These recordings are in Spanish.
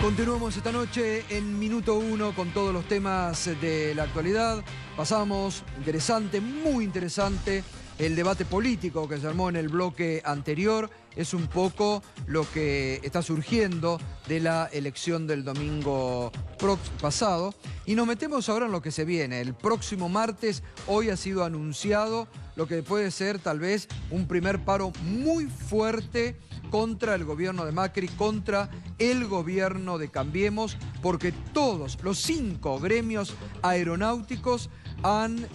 Continuamos esta noche en Minuto 1 con todos los temas de la actualidad. Pasamos, interesante, muy interesante, el debate político que se armó en el bloque anterior. Es un poco lo que está surgiendo de la elección del domingo pasado. Y nos metemos ahora en lo que se viene. El próximo martes, hoy ha sido anunciado lo que puede ser tal vez un primer paro muy fuerte contra el gobierno de Macri, contra el gobierno de Cambiemos, porque todos los 5 gremios aeronáuticos han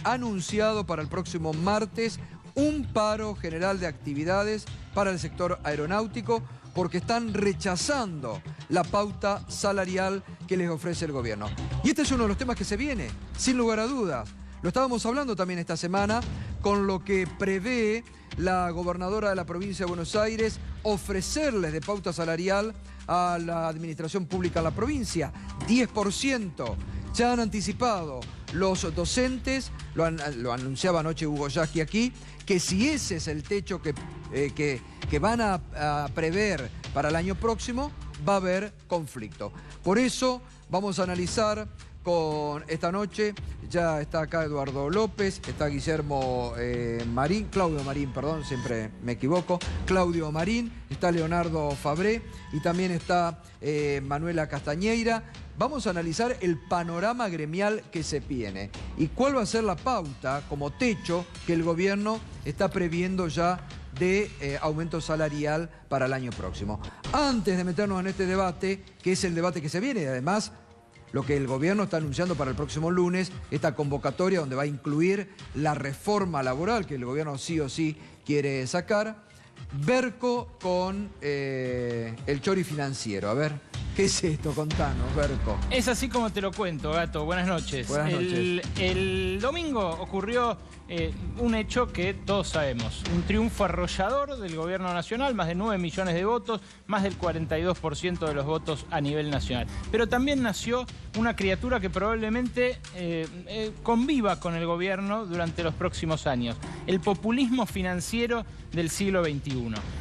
anunciado para el próximo martes un paro general de actividades para el sector aeronáutico, porque están rechazando la pauta salarial que les ofrece el gobierno. Y este es uno de los temas que se viene, sin lugar a dudas. Lo estábamos hablando también esta semana con lo que prevé la gobernadora de la provincia de Buenos Aires ofrecerles de pauta salarial a la administración pública en la provincia. 10%. Ya han anticipado los docentes, lo anunciaba anoche Hugo Yasky aquí, que si ese es el techo que van a prever para el año próximo, va a haber conflicto. Por eso vamos a analizar con esta noche, ya está acá Eduardo López, está Guillermo Claudio Marín, perdón, siempre me equivoco, Claudio Marín, está Leonardo Fabré y también está Manuela Castañeira. Vamos a analizar el panorama gremial que se viene y cuál va a ser la pauta como techo que el gobierno está previendo ya de aumento salarial para el año próximo. Antes de meternos en este debate, que es el debate que se viene y además lo que el gobierno está anunciando para el próximo lunes, esta convocatoria donde va a incluir la reforma laboral que el gobierno sí o sí quiere sacar. Berco con el chori financiero. A ver, ¿qué es esto? Contanos, Berco. Es así como te lo cuento, Gato. Buenas noches. Buenas noches. El domingo ocurrió un hecho que todos sabemos. Un triunfo arrollador del gobierno nacional, más de 9 millones de votos, más del 42% de los votos a nivel nacional. Pero también nació una criatura que probablemente conviva con el gobierno durante los próximos años. El populismo financiero del siglo XXI.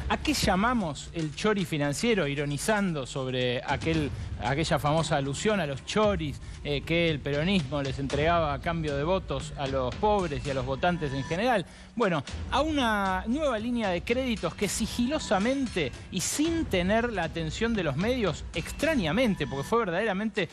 ¿A qué llamamos el chori financiero? Ironizando sobre aquella famosa alusión a los choris que el peronismo les entregaba a cambio de votos a los pobres y a los votantes en general. Bueno, a una nueva línea de créditos que sigilosamente y sin tener la atención de los medios, extrañamente, porque fue verdaderamente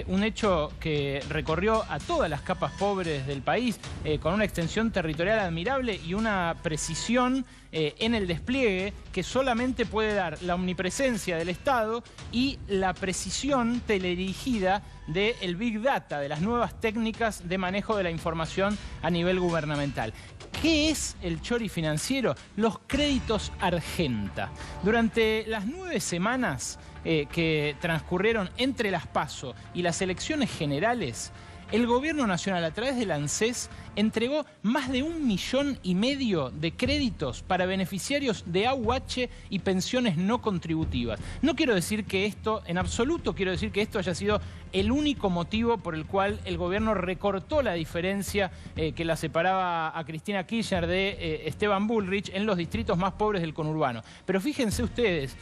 un hecho que recorrió a todas las capas pobres del país, con una extensión territorial admirable y una precisión en el despliegue que solamente puede dar la omnipresencia del Estado y la precisión teledirigida del Big Data, de las nuevas técnicas de manejo de la información a nivel gubernamental. ¿Qué es el chori financiero? Los créditos Argenta. Durante las 9 semanas que transcurrieron entre las PASO y las elecciones generales, el gobierno nacional, a través del ANSES, entregó más de 1,5 millones de créditos para beneficiarios de AUH y pensiones no contributivas. No quiero decir que esto, en absoluto quiero decir que esto haya sido el único motivo por el cual el gobierno recortó la diferencia que la separaba a Cristina Kirchner de Esteban Bullrich en los distritos más pobres del conurbano. Pero fíjense ustedes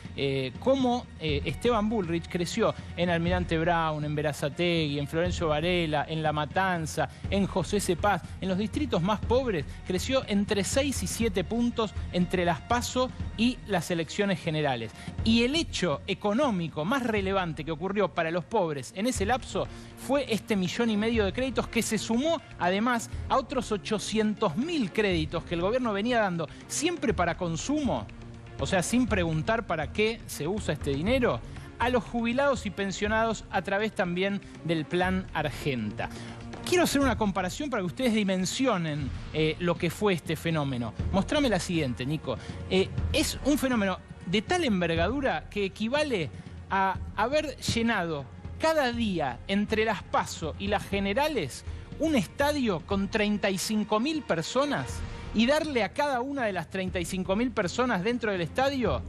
cómo Esteban Bullrich creció en Almirante Brown, en Berazategui, en Florencio Varela, en La Matanza, en José C. Paz. En los distritos más pobres creció entre 6 y 7 puntos entre las PASO y las elecciones generales. Y el hecho económico más relevante que ocurrió para los pobres en ese lapso fue este 1,5 millones de créditos, que se sumó además a otros 800.000 créditos que el gobierno venía dando siempre para consumo, o sea, sin preguntar para qué se usa este dinero, a los jubilados y pensionados a través también del plan Argenta. Quiero hacer una comparación para que ustedes dimensionen lo que fue este fenómeno. Mostrame la siguiente, Nico. Es un fenómeno de tal envergadura que equivale a haber llenado cada día entre las PASO y las generales un estadio con 35.000 personas y darle a cada una de las 35.000 personas dentro del estadio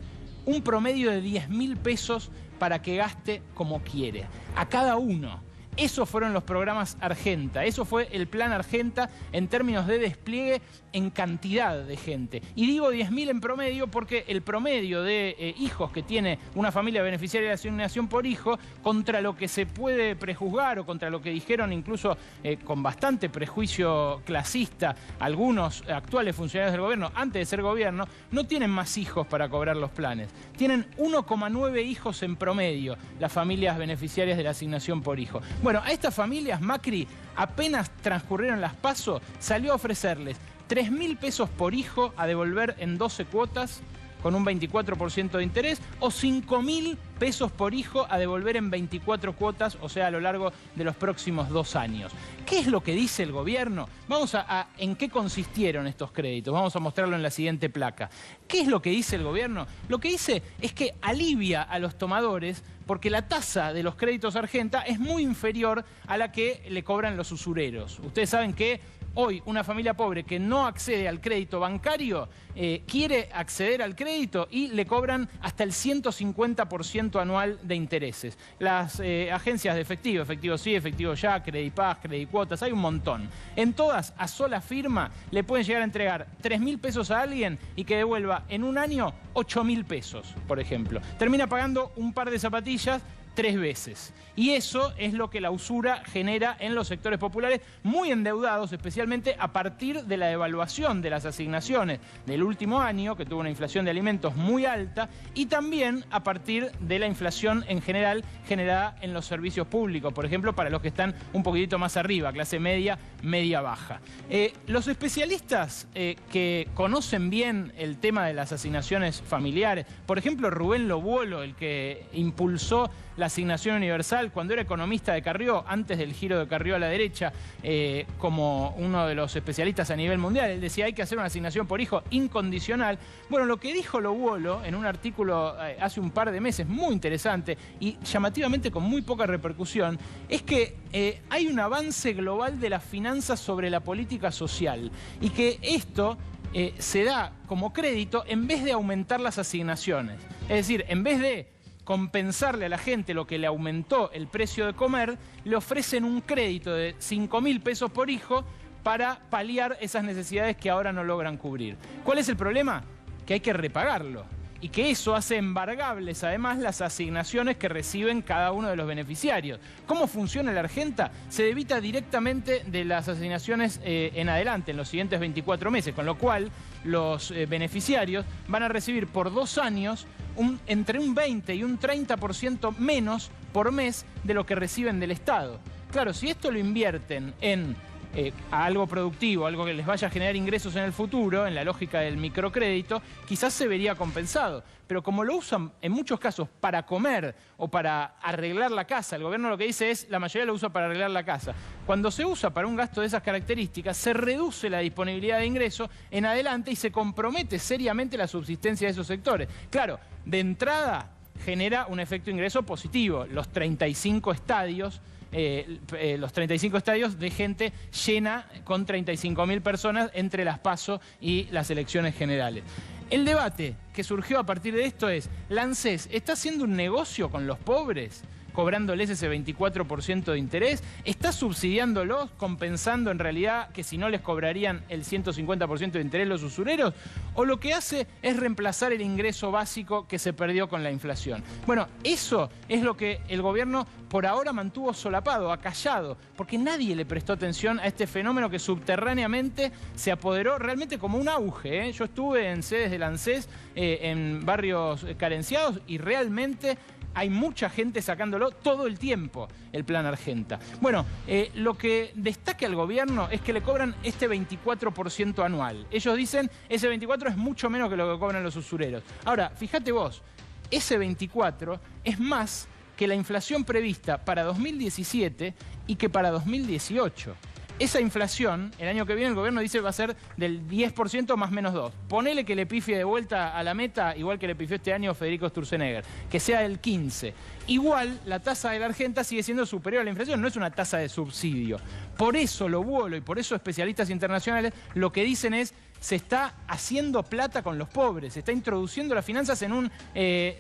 un promedio de 10.000 pesos para que gaste como quiere. A cada uno. Esos fueron los programas Argenta, eso fue el plan Argenta en términos de despliegue en cantidad de gente. Y digo 10.000 en promedio porque el promedio de hijos que tiene una familia beneficiaria de asignación por hijo, contra lo que se puede prejuzgar o contra lo que dijeron incluso con bastante prejuicio clasista algunos actuales funcionarios del gobierno antes de ser gobierno, no tienen más hijos para cobrar los planes. Tienen 1,9 hijos en promedio las familias beneficiarias de la asignación por hijo. Bueno, a estas familias Macri, apenas transcurrieron las PASO, salió a ofrecerles 3.000 pesos por hijo a devolver en 12 cuotas con un 24% de interés o 5.000 pesos por hijo a devolver en 24 cuotas, o sea, a lo largo de los próximos 2 años. ¿Qué es lo que dice el gobierno? Vamos a en qué consistieron estos créditos. Vamos a mostrarlo en la siguiente placa. ¿Qué es lo que dice el gobierno? Lo que dice es que alivia a los tomadores porque la tasa de los créditos Argenta es muy inferior a la que le cobran los usureros. Ustedes saben que hoy una familia pobre que no accede al crédito bancario quiere acceder al crédito y le cobran hasta el 150% anual de intereses. Las agencias de efectivo, Efectivo Sí, Efectivo Ya, Credipaz, Credicuotas, hay un montón. En todas, a sola firma, le pueden llegar a entregar 3.000 pesos a alguien y que devuelva en un año 8.000 pesos, por ejemplo. Termina pagando un par de zapatillas 3 veces. Y eso es lo que la usura genera en los sectores populares muy endeudados, especialmente a partir de la devaluación de las asignaciones del último año, que tuvo una inflación de alimentos muy alta, y también a partir de la inflación en general generada en los servicios públicos, por ejemplo, para los que están un poquitito más arriba, clase media, media-baja. Los especialistas que conocen bien el tema de las asignaciones familiares, por ejemplo, Rubén Lobuolo, el que impulsó la asignación universal cuando era economista de Carrió, antes del giro de Carrió a la derecha, como uno de los especialistas a nivel mundial. Él decía, hay que hacer una asignación por hijo incondicional. Bueno, lo que dijo Lobuolo en un artículo hace un par de meses, muy interesante y llamativamente con muy poca repercusión, es que hay un avance global de las finanzas sobre la política social y que esto se da como crédito en vez de aumentar las asignaciones. Es decir, en vez de compensarle a la gente lo que le aumentó el precio de comer, le ofrecen un crédito de 5.000 pesos por hijo para paliar esas necesidades que ahora no logran cubrir. ¿Cuál es el problema? Que hay que repagarlo. Y que eso hace embargables además las asignaciones que reciben cada uno de los beneficiarios. ¿Cómo funciona la Argenta? Se debita directamente de las asignaciones en adelante, en los siguientes 24 meses, con lo cual los beneficiarios van a recibir por 2 años entre un 20 y un 30% menos por mes de lo que reciben del Estado. Claro, si esto lo invierten en a algo productivo, algo que les vaya a generar ingresos en el futuro, en la lógica del microcrédito, quizás se vería compensado. Pero como lo usan en muchos casos para comer o para arreglar la casa, el gobierno lo que dice es, la mayoría lo usa para arreglar la casa. Cuando se usa para un gasto de esas características, se reduce la disponibilidad de ingresos en adelante y se compromete seriamente la subsistencia de esos sectores. Claro, de entrada genera un efecto ingreso positivo. Los 35 estadios de gente llena con 35.000 personas entre las PASO y las elecciones generales. El debate que surgió a partir de esto es, ¿la ANSES está haciendo un negocio con los pobres, cobrándoles ese 24% de interés? ¿Está subsidiándolos, compensando en realidad que si no les cobrarían el 150% de interés los usureros? ¿O lo que hace es reemplazar el ingreso básico que se perdió con la inflación? Bueno, eso es lo que el gobierno por ahora mantuvo solapado, acallado, porque nadie le prestó atención a este fenómeno que subterráneamente se apoderó realmente como un auge. Yo estuve en sedes del ANSES, en barrios carenciados, y realmente hay mucha gente sacándolo todo el tiempo, el plan Argenta. Bueno, lo que destaca al gobierno es que le cobran este 24% anual. Ellos dicen, ese 24 es mucho menos que lo que cobran los usureros. Ahora, fíjate vos, ese 24 es más que la inflación prevista para 2017 y que para 2018. Esa inflación, el año que viene el gobierno dice va a ser del 10% más menos 2. Ponele que le pifie de vuelta a la meta, igual que le pifió este año Federico Sturzenegger, que sea del 15. Igual la tasa de la Argenta sigue siendo superior a la inflación, no es una tasa de subsidio. Por eso Lobuolo y por eso especialistas internacionales lo que dicen es, se está haciendo plata con los pobres, se está introduciendo las finanzas en un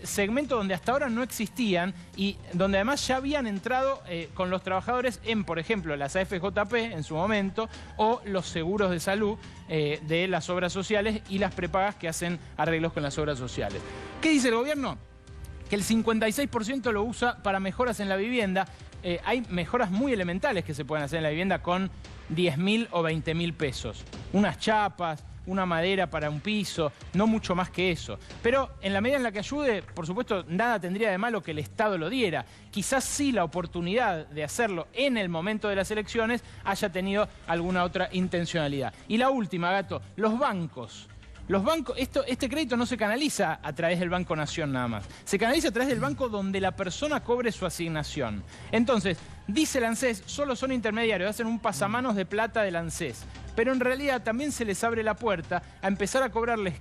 segmento donde hasta ahora no existían y donde además ya habían entrado con los trabajadores en, por ejemplo, las AFJP en su momento o los seguros de salud de las obras sociales y las prepagas que hacen arreglos con las obras sociales. ¿Qué dice el gobierno? Que el 56% lo usa para mejoras en la vivienda. Hay mejoras muy elementales que se pueden hacer en la vivienda con 10.000 o 20.000 pesos. Unas chapas, una madera para un piso, no mucho más que eso. Pero en la medida en la que ayude, por supuesto, nada tendría de malo que el Estado lo diera. Quizás sí la oportunidad de hacerlo en el momento de las elecciones haya tenido alguna otra intencionalidad. Y la última, Gato, los bancos. Los bancos, este crédito no se canaliza a través del Banco Nación nada más. Se canaliza a través del banco donde la persona cobre su asignación. Entonces, dice el ANSES, solo son intermediarios, hacen un pasamanos de plata del ANSES. Pero en realidad también se les abre la puerta a empezar a cobrarles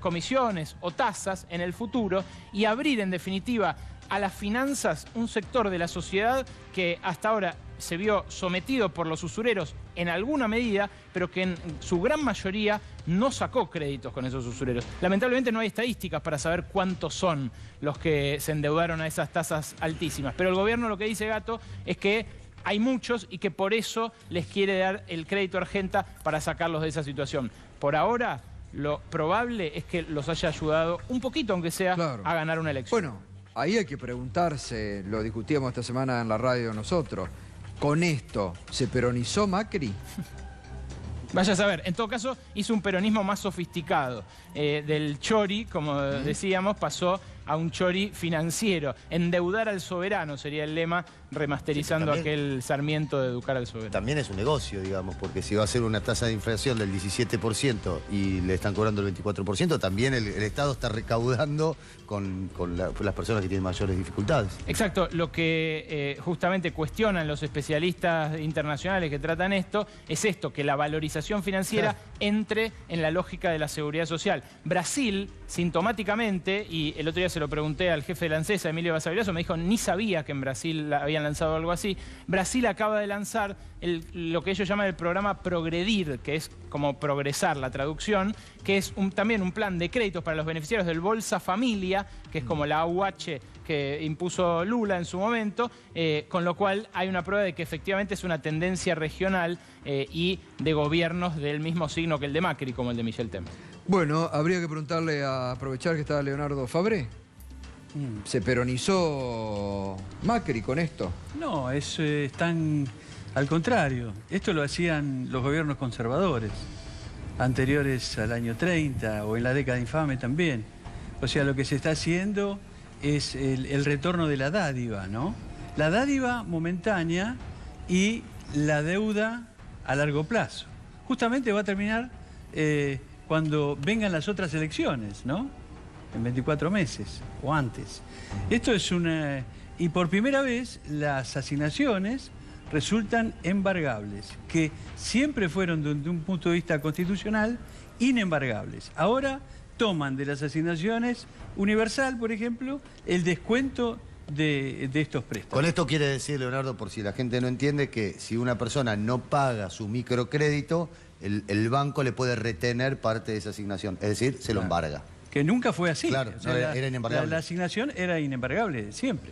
comisiones o tasas en el futuro y abrir, en definitiva, a las finanzas un sector de la sociedad que hasta ahora se vio sometido por los usureros en alguna medida, pero que en su gran mayoría no sacó créditos con esos usureros. Lamentablemente no hay estadísticas para saber cuántos son los que se endeudaron a esas tasas altísimas. Pero el gobierno lo que dice, Gato, es que hay muchos y que por eso les quiere dar el crédito Argenta para sacarlos de esa situación. Por ahora, lo probable es que los haya ayudado un poquito, aunque sea, claro, a ganar una elección. Bueno, ahí hay que preguntarse, lo discutíamos esta semana en la radio nosotros, ¿con esto se peronizó Macri? Vaya a saber, en todo caso hizo un peronismo más sofisticado. Del chori, como decíamos, pasó a un chori financiero. Endeudar al soberano sería el lema, remasterizando aquel Sarmiento de educar al soberano. También es un negocio, digamos, porque si va a ser una tasa de inflación del 17% y le están cobrando el 24%, también el Estado está recaudando con las personas que tienen mayores dificultades. Exacto, lo que justamente cuestionan los especialistas internacionales que tratan esto, es esto, que la valorización financiera entre en la lógica de la seguridad social. Brasil, sintomáticamente, y el otro día se lo pregunté al jefe de la ANSES, Emilio Basavilbaso, me dijo, ni sabía que en Brasil habían lanzado algo así. Brasil acaba de lanzar lo que ellos llaman el programa Progredir, que es como progresar la traducción, que es también un plan de créditos para los beneficiarios del Bolsa Familia, que es como la AUH que impuso Lula en su momento, con lo cual hay una prueba de que efectivamente es una tendencia regional y de gobiernos del mismo signo que el de Macri, como el de Michel Temer. Bueno, habría que preguntarle, a aprovechar que está Leonardo Fabré. ¿Se peronizó Macri con esto? No, es tan al contrario. Esto lo hacían los gobiernos conservadores, anteriores al año 30 o en la década infame también. O sea, lo que se está haciendo es el retorno de la dádiva, ¿no? La dádiva momentánea y la deuda a largo plazo. Justamente va a terminar cuando vengan las otras elecciones, ¿no? En 24 meses o antes. Esto es una... Y por primera vez las asignaciones resultan embargables, que siempre fueron desde un punto de vista constitucional inembargables. Ahora toman de las asignaciones universal, por ejemplo, el descuento de estos préstamos. Con esto quiere decir, Leonardo, por si la gente no entiende, que si una persona no paga su microcrédito, el banco le puede retener parte de esa asignación, es decir, se lo embarga. Que nunca fue así. Claro, o sea, era inembargable. La asignación era inembargable siempre.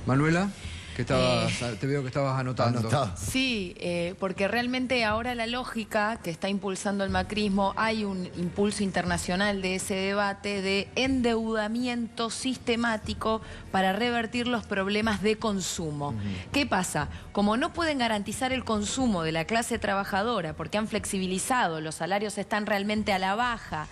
Manuela, que te veo que estabas anotando. Sí, porque realmente ahora la lógica que está impulsando el macrismo, hay un impulso internacional de ese debate de endeudamiento sistemático para revertir los problemas de consumo. ¿Qué pasa? Como no pueden garantizar el consumo de la clase trabajadora porque han flexibilizado, los salarios están realmente a la baja,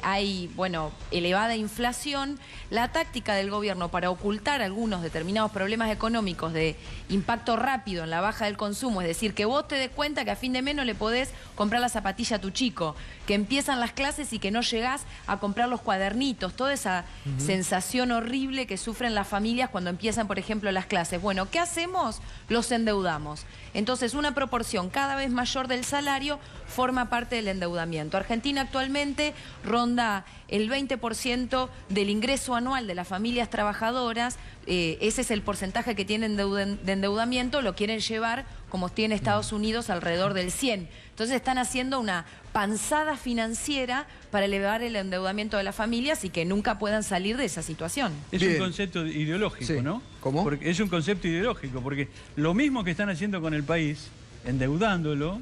hay, bueno, elevada inflación, la táctica del gobierno para ocultar algunos determinados problemas económicos de impacto rápido en la baja del consumo, es decir, que vos te des cuenta que a fin de mes no le podés comprar la zapatilla a tu chico, que empiezan las clases y que no llegás a comprar los cuadernitos, toda esa sensación horrible que sufren las familias cuando empiezan, por ejemplo, las clases. Bueno, ¿qué hacemos? Los endeudamos. Entonces, una proporción cada vez mayor del salario forma parte del endeudamiento. Argentina actualmente ronda el 20% del ingreso anual de las familias trabajadoras. Ese es el porcentaje que tienen de endeudamiento, lo quieren llevar como tiene Estados Unidos, alrededor del 100. Entonces están haciendo una panzada financiera para elevar el endeudamiento de las familias y que nunca puedan salir de esa situación. Es Bien. un concepto ideológico, Sí. ¿no? ¿Cómo? Porque es un concepto ideológico, porque lo mismo que están haciendo con el país, endeudándolo,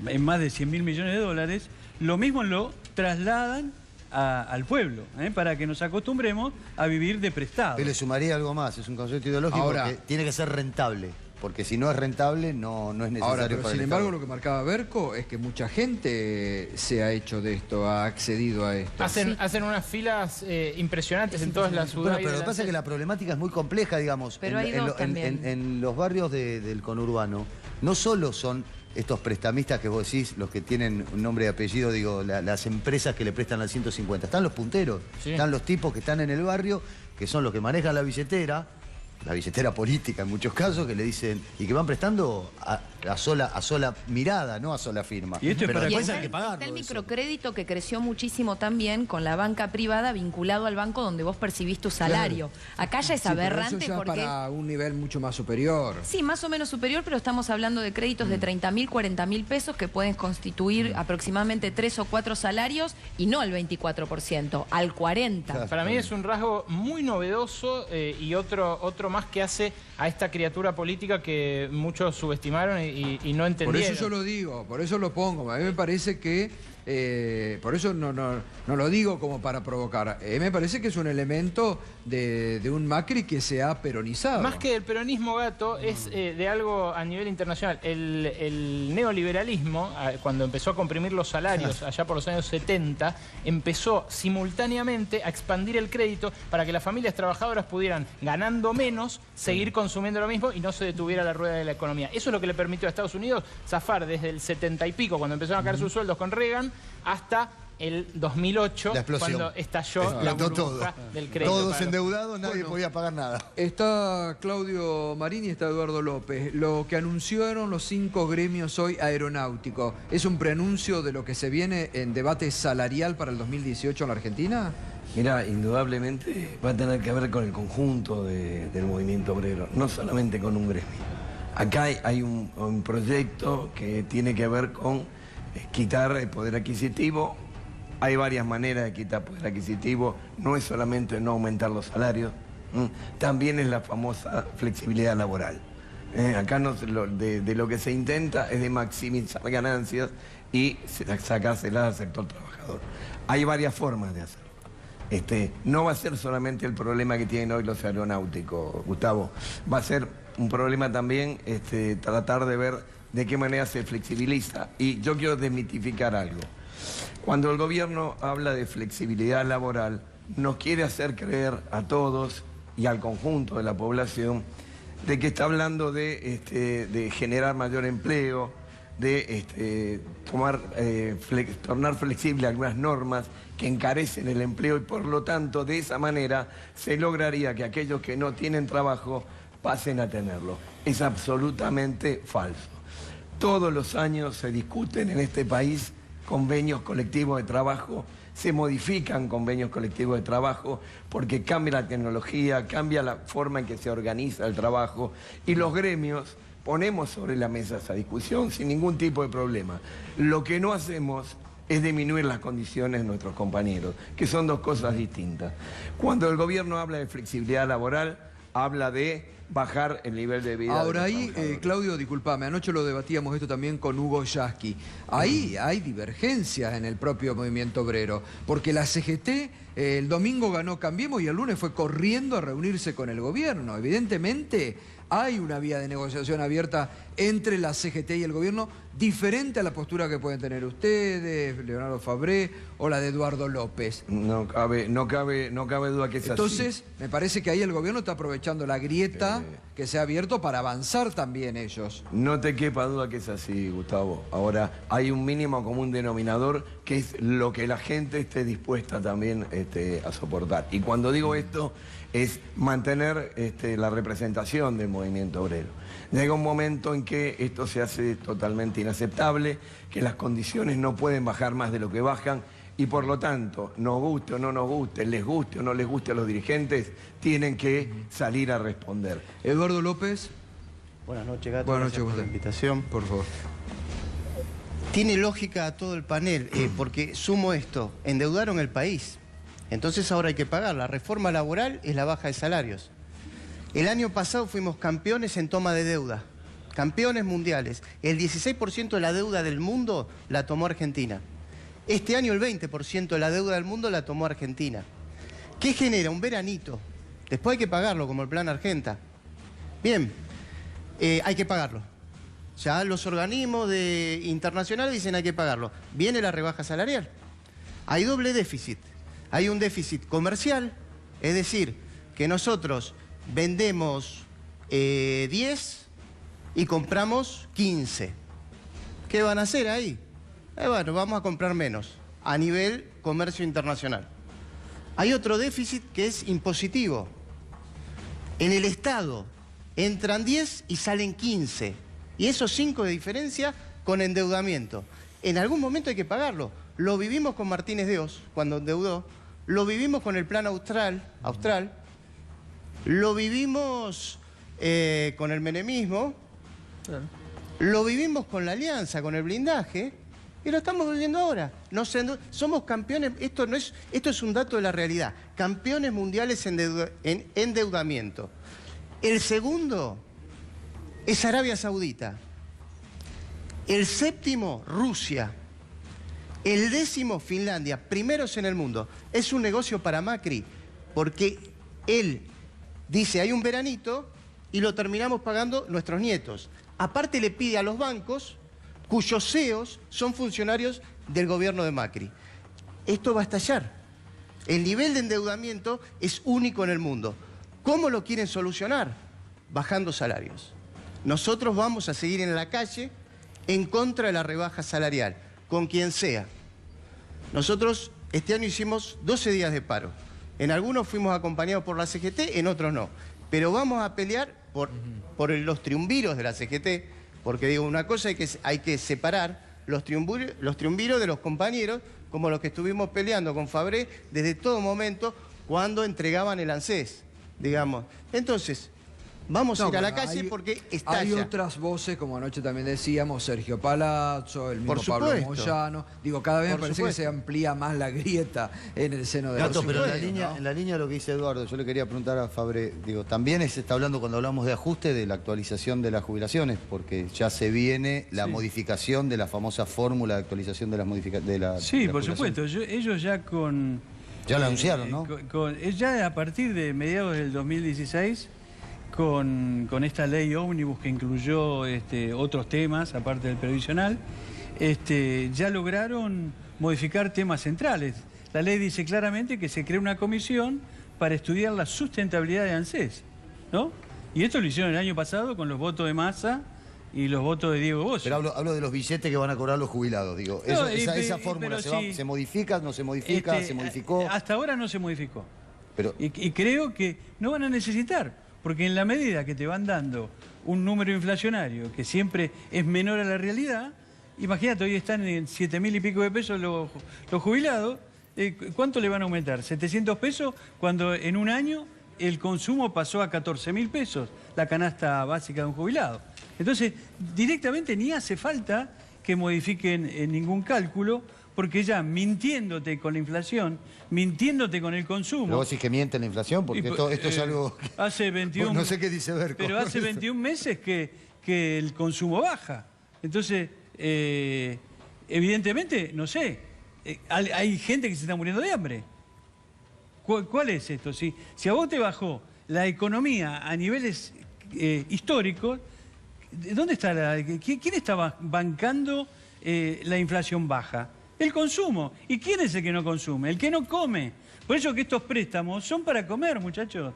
en más de 100.000 millones de dólares, lo mismo lo trasladan al pueblo, para que nos acostumbremos a vivir de prestado. Yo le sumaría algo más, es un concepto ideológico Ahora- que tiene que ser rentable, porque si no es rentable no es necesario Ahora, pero para sin el embargo, Estado. lo que marcaba Berco es que mucha gente se ha hecho de esto, ha accedido a esto. Hacen unas filas impresionantes en todas las Bueno, ciudades. pero lo que pasa es que la problemática es muy compleja, digamos. Pero hay dos también. En los barrios del conurbano, no solo son estos prestamistas que vos decís, los que tienen un nombre y apellido, digo, las empresas que le prestan al 150. Están los punteros, Sí. están los tipos que están en el barrio, que son los que manejan la billetera política en muchos casos, que le dicen, y que van prestando a sola mirada, no a sola firma. Y esto es Pero para- Y después está, hay que pagarlo. está el eso. microcrédito que creció muchísimo también con la banca privada vinculado al banco donde vos percibís tu salario. Acá ya es Sí, pero aberrante eso ya porque... para un nivel mucho más superior. Sí, más o menos superior, pero estamos hablando de créditos de 30.000, 40.000 pesos que pueden constituir aproximadamente 3 o 4 salarios y no al 24%, al 40%. Claro. Para mí es un rasgo muy novedoso y otro más que hace a esta criatura política que muchos subestimaron y no entendieron. Por eso yo lo digo, por eso lo pongo. A mí me parece que, por eso no lo digo como para provocar. Me parece que es un elemento de un Macri que se ha peronizado. Más que el peronismo, Gato, es de algo a nivel internacional. El neoliberalismo, cuando empezó a comprimir los salarios allá por los años 70, empezó simultáneamente a expandir el crédito para que las familias trabajadoras pudieran, ganando menos, seguir consumiendo lo mismo y no se detuviera la rueda de la economía. Eso es lo que le permitió a Estados Unidos zafar desde el 70 y pico, cuando empezaron a caer sus sueldos con Reagan, hasta el 2008, La explosión. cuando estalló la Explotó burbuja todo. del crédito. Todos para los- endeudados, nadie Bueno. podía pagar nada. Está Claudio Marín y está Eduardo López. Lo que anunciaron los 5 gremios hoy aeronáuticos, ¿es un preanuncio de lo que se viene en debate salarial para el 2018 en la Argentina? Mira, indudablemente va a tener que ver con el conjunto del movimiento obrero, no solamente con un gremio. Acá hay un proyecto que tiene que ver con quitar el poder adquisitivo. Hay varias maneras de quitar poder adquisitivo, no es solamente no aumentar los salarios, también es la famosa flexibilidad laboral. Acá de lo que se intenta es de maximizar ganancias y sacárselas al sector trabajador. Hay varias formas de hacerlo. No va a ser solamente el problema que tienen hoy los aeronáuticos, Gustavo. Va a ser un problema también tratar de ver de qué manera se flexibiliza. Y yo quiero desmitificar algo. Cuando el gobierno habla de flexibilidad laboral, nos quiere hacer creer a todos y al conjunto de la población de que está hablando de generar mayor empleo, de tornar flexible algunas normas que encarecen el empleo y por lo tanto de esa manera se lograría que aquellos que no tienen trabajo pasen a tenerlo. Es absolutamente falso. Todos los años se discuten en este país convenios colectivos de trabajo, se modifican convenios colectivos de trabajo porque cambia la tecnología, cambia la forma en que se organiza el trabajo y los gremios ponemos sobre la mesa esa discusión sin ningún tipo de problema. Lo que no hacemos es disminuir las condiciones de nuestros compañeros, que son dos cosas distintas. Cuando el gobierno habla de flexibilidad laboral, habla de bajar el nivel de vida. Ahora de los ahí, trabajadores. Claudio, discúlpame, anoche lo debatíamos esto también con Hugo Yasky. Ahí hay divergencias en el propio movimiento obrero, porque la CGT el domingo ganó Cambiemos y el lunes fue corriendo a reunirse con el gobierno. Evidentemente hay una vía de negociación abierta entre la CGT y el gobierno, diferente a la postura que pueden tener ustedes, Leonardo Fabré o la de Eduardo López. No cabe duda que es así. Entonces, me parece que ahí el gobierno está aprovechando la grieta que se ha abierto para avanzar también ellos. No te quepa duda que es así, Gustavo. Ahora, hay un mínimo común denominador que es lo que la gente esté dispuesta también a soportar. Y cuando digo esto, es mantener la representación del movimiento obrero. Llega un momento en que esto se hace totalmente inaceptable, que las condiciones no pueden bajar más de lo que bajan, y por lo tanto, nos guste o no nos guste, les guste o no les guste a los dirigentes, tienen que salir a responder. Eduardo López. Buenas noches, Gato. Buenas noches, Gracias por la invitación. Por favor. Tiene lógica todo el panel, porque sumo esto, endeudaron el país. Entonces ahora hay que pagar. La reforma laboral es la baja de salarios. El año pasado fuimos campeones en toma de deuda, campeones mundiales. El 16% de la deuda del mundo la tomó Argentina. Este año el 20% de la deuda del mundo la tomó Argentina. ¿Qué genera? Un veranito. Después hay que pagarlo, como el Plan Argenta. Bien, hay que pagarlo. Ya los organismos internacionales dicen hay que pagarlo. Viene la rebaja salarial. Hay doble déficit. Hay un déficit comercial, es decir, que nosotros vendemos 10 y compramos 15. ¿Qué van a hacer ahí? Bueno, vamos a comprar menos a nivel comercio internacional. Hay otro déficit que es impositivo. En el Estado entran 10 y salen 15. Y esos 5 de diferencia con endeudamiento. En algún momento hay que pagarlo. Lo vivimos con Martínez de Oz cuando endeudó. Lo vivimos con el Plan Austral. Lo vivimos con el menemismo. Claro. Lo vivimos con la alianza, con el blindaje. Y lo estamos viviendo ahora. Somos campeones, esto es un dato de la realidad. Campeones mundiales en endeudamiento. El segundo es Arabia Saudita. El séptimo, Rusia. El 10º, Finlandia. Primeros en el mundo. Es un negocio para Macri, porque él dice, hay un veranito y lo terminamos pagando nuestros nietos. Aparte le pide a los bancos, cuyos CEOs son funcionarios del gobierno de Macri. Esto va a estallar. El nivel de endeudamiento es único en el mundo. ¿Cómo lo quieren solucionar? Bajando salarios. Nosotros vamos a seguir en la calle en contra de la rebaja salarial, con quien sea. Nosotros este año hicimos 12 días de paro. En algunos fuimos acompañados por la CGT, en otros no. Pero vamos a pelear por los triunviros de la CGT, porque digo, una cosa hay que separar los triunviros de los compañeros, como los que estuvimos peleando con Fabré desde todo momento cuando entregaban el ANSES, digamos. Entonces, vamos a ir a la calle porque estalla. Hay otras voces, como anoche también decíamos, Sergio Palazzo, el mismo Pablo Moyano. Digo, cada vez me parece que se amplía más la grieta en el seno de Gato, pero ¿no? en la línea de lo que dice Eduardo, yo le quería preguntar a Fabré, digo, también se está hablando cuando hablamos de ajuste de la actualización de las jubilaciones, porque ya se viene la modificación de la famosa fórmula de actualización de las modificaciones. Sí, por supuesto. Ellos ya ya lo anunciaron, ¿no? Ya a partir de mediados del 2016... Con esta ley ómnibus que incluyó otros temas, aparte del previsional, ya lograron modificar temas centrales. La ley dice claramente que se crea una comisión para estudiar la sustentabilidad de ANSES, ¿no? Y esto lo hicieron el año pasado con los votos de Massa y los votos de Diego Bosch. Pero hablo de los billetes que van a cobrar los jubilados, digo. No, esa fórmula ¿se modifica, no se modifica, se modificó? Hasta ahora no se modificó. Pero... Y creo que no van a necesitar. Porque en la medida que te van dando un número inflacionario que siempre es menor a la realidad, imagínate, hoy están en 7.000 y pico de pesos los jubilados, ¿cuánto le van a aumentar? ¿700 pesos? Cuando en un año el consumo pasó a 14.000 pesos, la canasta básica de un jubilado. Entonces, directamente ni hace falta que modifiquen ningún cálculo, porque ya mintiéndote con la inflación, mintiéndote con el consumo... Pero vos decís que miente la inflación, porque esto es algo... Hace 21... No sé qué dice Berco. Pero hace 21 meses que el consumo baja. Entonces, evidentemente, no sé, hay gente que se está muriendo de hambre. ¿Cuál es esto? Si a vos te bajó la economía a niveles históricos, ¿dónde está quién está bancando la inflación baja? El consumo. ¿Y quién es el que no consume? El que no come. Por eso que estos préstamos son para comer, muchachos.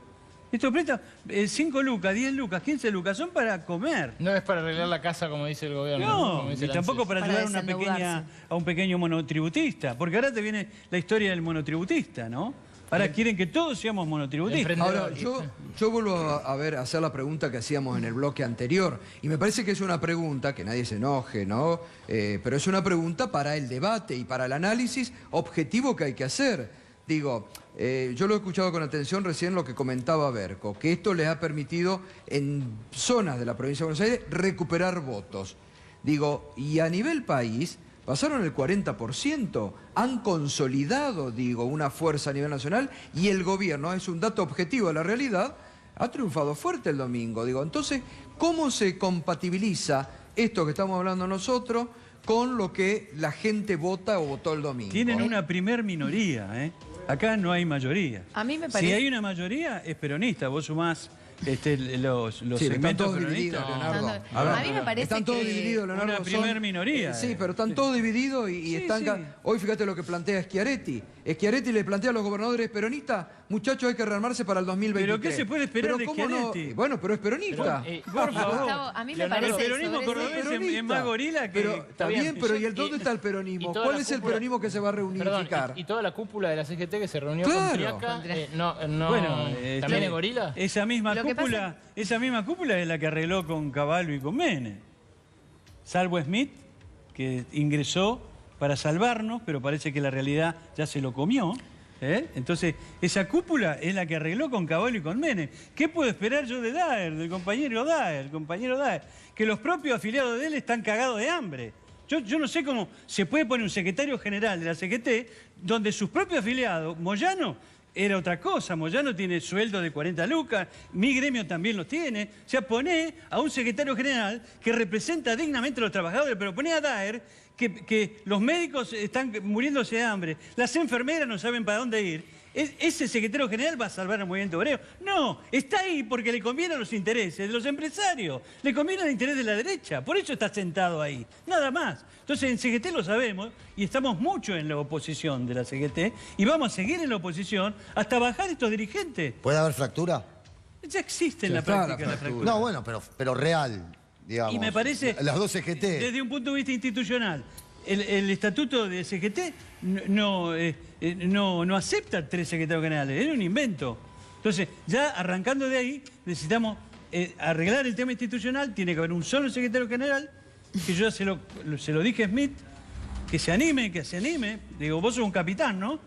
Estos préstamos, 5 lucas, 10 lucas, 15 lucas, son para comer. No es para arreglar la casa, como dice el gobierno. No, ni tampoco para ayudar a un pequeño monotributista. Porque ahora te viene la historia del monotributista, ¿no? Ahora quieren que todos seamos monotributistas. Ahora, yo vuelvo a hacer la pregunta que hacíamos en el bloque anterior. Y me parece que es una pregunta, que nadie se enoje, ¿no? Pero es una pregunta para el debate y para el análisis objetivo que hay que hacer. Digo, yo lo he escuchado con atención recién lo que comentaba Berco, que esto les ha permitido en zonas de la provincia de Buenos Aires recuperar votos. Digo, y a nivel país pasaron el 40%, han consolidado, digo, una fuerza a nivel nacional y el gobierno, es un dato objetivo de la realidad, ha triunfado fuerte el domingo. Digo, entonces, ¿cómo se compatibiliza esto que estamos hablando nosotros con lo que la gente vota o votó el domingo? Tienen una primer minoría, ¿eh? Acá no hay mayoría. A mí me parece... Si hay una mayoría, es peronista. Vos sumás los Sí, están segmentos todos peronistas. divididos, Leonardo. A mí me parece están todos que- divididos, Leonardo. Una primer minoría. Sí, pero están todos divididos y Sí, están... sí. Hoy fíjate lo que plantea Schiaretti. Schiaretti le plantea a los gobernadores peronistas, muchachos, hay que rearmarse para el 2023. ¿Pero qué se puede esperar de ¿cómo no? Schiaretti? Bueno, pero es peronista. Por favor. Gustavo, a mí me Leonardo, parece... El peronismo sobre ese- cordobés es más gorila que... Pero está bien, pero ¿y dónde está el peronismo? y toda ¿Cuál la es el cúpula- peronismo que se va a Perdón, reunificar? y toda la cúpula de la CGT que se reunió Claro. con Triaca, ¿también es gorila? Esa misma Lo que cúpula es la que arregló con Caballo y con Menem. Salvo Smith, que ingresó para salvarnos, pero parece que la realidad ya se lo comió. Entonces, esa cúpula es la que arregló con Caballo y con Menem. ¿Qué puedo esperar yo de Daer, del compañero Daer? Que los propios afiliados de él están cagados de hambre. Yo no sé cómo se puede poner un secretario general de la CGT donde sus propios afiliados, Moyano, era otra cosa. Moyano tiene sueldo de 40 lucas, mi gremio también los tiene. O sea, poné a un secretario general que representa dignamente a los trabajadores, pero poné a Daer que los médicos están muriéndose de hambre, las enfermeras no saben para dónde ir. ¿Ese secretario general va a salvar al movimiento obrero? No, está ahí porque le conviene a los intereses de los empresarios, le conviene al interés de la derecha, por eso está sentado ahí, nada más. Entonces en CGT lo sabemos y estamos mucho en la oposición de la CGT y vamos a seguir en la oposición hasta bajar estos dirigentes. ¿Puede haber fractura? Ya existe en Ya la está práctica la la fractura. fractura. No, bueno, pero real, digamos. Y me parece, Las dos CGT. desde un punto de vista institucional, el estatuto de CGT no acepta 3 secretarios generales, era un invento. Entonces, ya arrancando de ahí, necesitamos arreglar el tema institucional, tiene que haber un solo secretario general, que yo ya se lo dije a Smith, que se anime. Digo, vos sos un capitán, ¿no?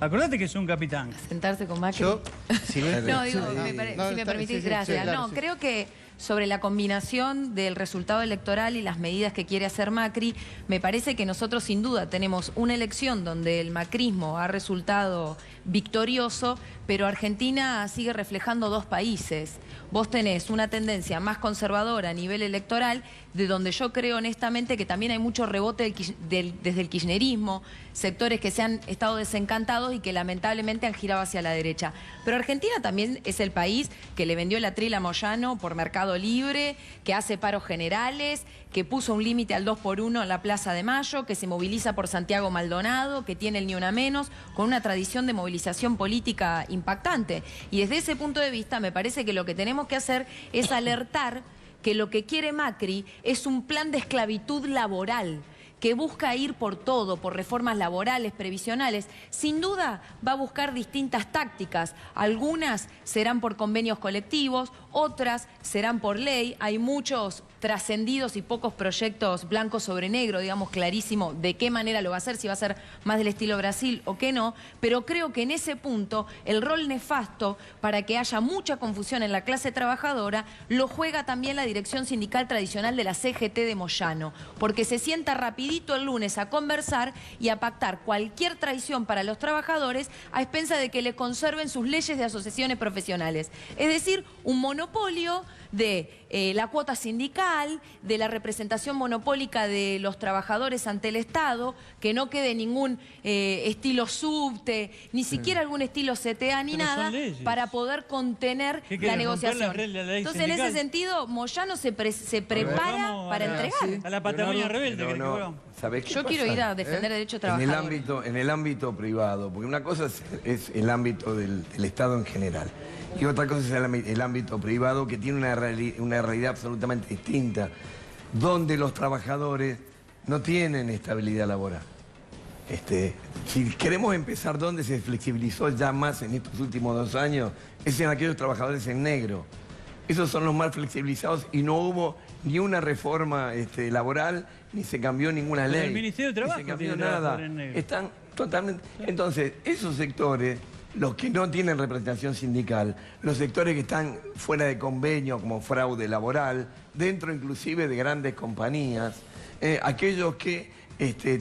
Acordate que sos un capitán. Sentarse con Macri. Yo, si me- No, digo, Sí, si me está- permitís, sí, sí, gracias. sí, claro, No, sí. creo que sobre la combinación del resultado electoral y las medidas que quiere hacer Macri, me parece que nosotros sin duda tenemos una elección donde el macrismo ha resultado victorioso, pero Argentina sigue reflejando dos países. Vos tenés una tendencia más conservadora a nivel electoral, de donde yo creo honestamente que también hay mucho rebote desde el kirchnerismo, sectores que se han estado desencantados y que lamentablemente han girado hacia la derecha. Pero Argentina también es el país que le vendió el atril a Moyano por Mercado Libre, que hace paros generales, que puso un límite al 2x1 en la Plaza de Mayo, que se moviliza por Santiago Maldonado, que tiene el Ni Una Menos, con una tradición de movilización política impactante. Y desde ese punto de vista me parece que lo que tenemos que hacer es alertar que lo que quiere Macri es un plan de esclavitud laboral, que busca ir por todo, por reformas laborales, previsionales. Sin duda va a buscar distintas tácticas. Algunas serán por convenios colectivos, otras serán por ley. Hay muchos trascendidos y pocos proyectos blancos sobre negro, digamos, clarísimo de qué manera lo va a hacer, si va a ser más del estilo Brasil o qué no, pero creo que en ese punto el rol nefasto para que haya mucha confusión en la clase trabajadora lo juega también la dirección sindical tradicional de la CGT de Moyano, porque se sienta rapidito el lunes a conversar y a pactar cualquier traición para los trabajadores a expensa de que le conserven sus leyes de asociaciones profesionales. Es decir, un monopolio de la cuota sindical, de la representación monopólica de los trabajadores ante el Estado, que no quede ningún estilo subte, ni siquiera algún estilo CTA ni Pero son nada, leyes. para poder contener ¿Qué la querés, negociación. romper la ley Entonces, en sindical? ese sentido, Moyano se prepara Vamos para a la- entregar. A la Patagonia rebelde, Pero ¿querés que no, volvamos? ¿sabés qué Yo quiero pasa? ir a defender derechos de En trabajadores. el ámbito privado, porque una cosa es el ámbito del Estado en general y otra cosa es el ámbito privado que tiene una realidad absolutamente distinta, donde los trabajadores no tienen estabilidad laboral. Si queremos empezar donde se flexibilizó ya más en estos últimos 2 años, es en aquellos trabajadores en negro. Esos son los más flexibilizados y no hubo ni una reforma laboral, ni se cambió ninguna Pero ley. el Ministerio de ni Trabajo se cambió tiene nada. trabajadores en negro. Están Totalmente. Entonces, esos sectores, los que no tienen representación sindical, los sectores que están fuera de convenio, como fraude laboral, dentro inclusive de grandes compañías, aquellos que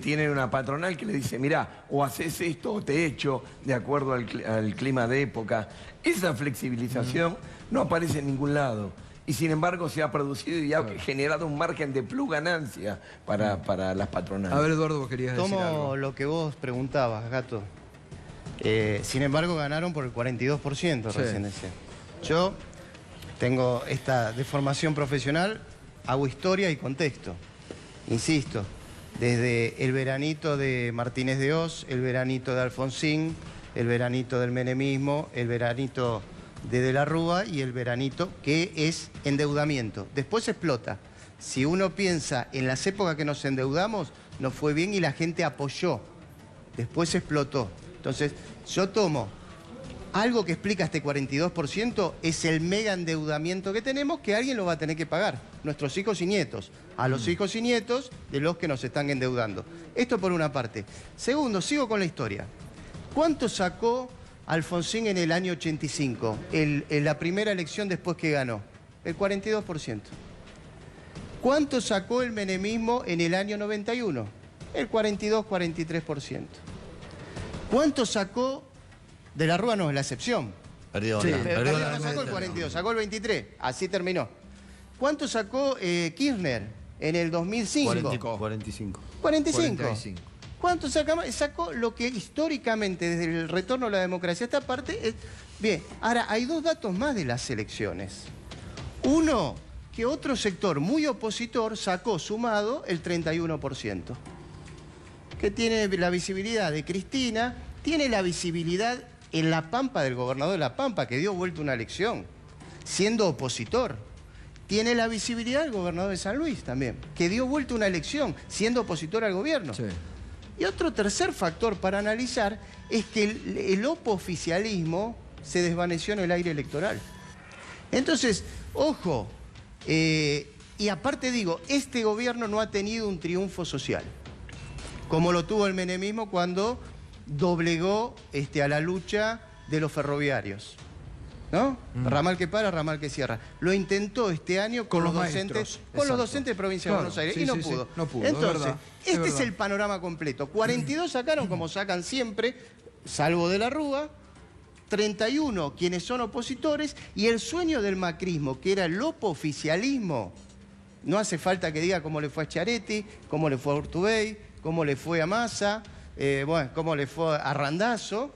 tienen una patronal que le dice, mirá, o haces esto o te echo de acuerdo al clima de época. Esa flexibilización no aparece en ningún lado. Y sin embargo se ha producido y ha generado un margen de plus ganancia para las patronales. A ver, Eduardo, vos querías decir algo. Tomo lo que vos preguntabas, Gato. Sin embargo, ganaron por el 42%, recién decía. Yo tengo esta deformación profesional, hago historia y contexto. Insisto, desde el veranito de Martínez de Hoz, el veranito de Alfonsín, el veranito del menemismo, el veranito de la Rúa y el veranito que es endeudamiento. Después explota. Si uno piensa en las épocas que nos endeudamos, nos fue bien y la gente apoyó. Después explotó. Entonces, yo tomo algo que explica este 42%, es el mega endeudamiento que tenemos, que alguien lo va a tener que pagar. Nuestros hijos y nietos. A los hijos y nietos de los que nos están endeudando. Esto por una parte. Segundo, sigo con la historia. ¿Cuánto sacó Alfonsín en el año 85, en la primera elección después que ganó? El 42%. ¿Cuánto sacó el menemismo en el año 91? El 42-43%. ¿Cuánto sacó de la Rúa? No, es la excepción. Perdió, Sí, perdió No sacó el 42, sacó el 23. Así terminó. ¿Cuánto sacó Kirchner en el 2005? 45. 45. ¿Cuánto sacó lo que históricamente, desde el retorno a la democracia, esta parte? Bien, ahora hay dos datos más de las elecciones. Uno, que otro sector muy opositor sacó sumado el 31%. Que tiene la visibilidad de Cristina, tiene la visibilidad en La Pampa del gobernador de La Pampa, que dio vuelta una elección, siendo opositor. Tiene la visibilidad del gobernador de San Luis también, que dio vuelta una elección, siendo opositor al gobierno. Sí. Y otro tercer factor para analizar es que el oficialismo se desvaneció en el aire electoral. Entonces, ojo, y aparte digo, este gobierno no ha tenido un triunfo social, como lo tuvo el menemismo cuando doblegó a la lucha de los ferroviarios. ¿No? Ramal que para, ramal que cierra. Lo intentó este año con los docentes, de provincia de Buenos Aires, y no pudo. No pudo. Entonces, es este es el panorama completo. 42 sacaron, como sacan siempre, salvo de la Rúa, 31 quienes son opositores, y el sueño del macrismo, que era el oficialismo, no hace falta que diga cómo le fue a Schiaretti, cómo le fue a Urtubey, cómo le fue a Massa, cómo le fue a Randazzo,